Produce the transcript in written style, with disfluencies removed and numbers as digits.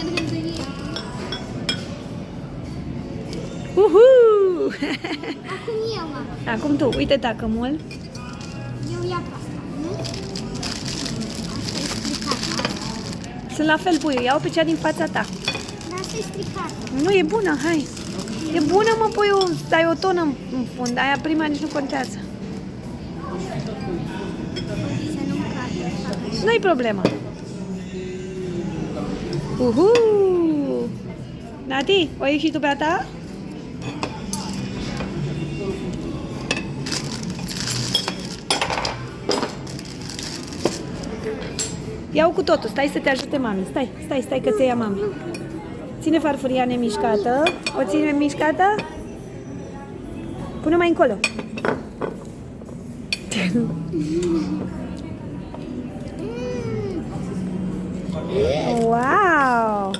de hârtie. Uhu! Acum eu, mama. Acum tu, uite tacămul. Eu iau pe asta, nu? Asta e stricată. Sunt la fel, puiul. Iau pe cea din fața ta. Dar asta e stricată. Nu, e bună, hai. E bună, mă, puiul. Dai o tonă în fund. Aia prima nici nu contează. Să nu-mi cadă. Nu-i problemă. Uhu! Nati, o iei și tu pe a ta? Iau cu totul. Stai să te ajute mami. Stai că ți ia mami. Ține farfuria nemișcată. O ține mișcată? Pune mai încolo. Wow!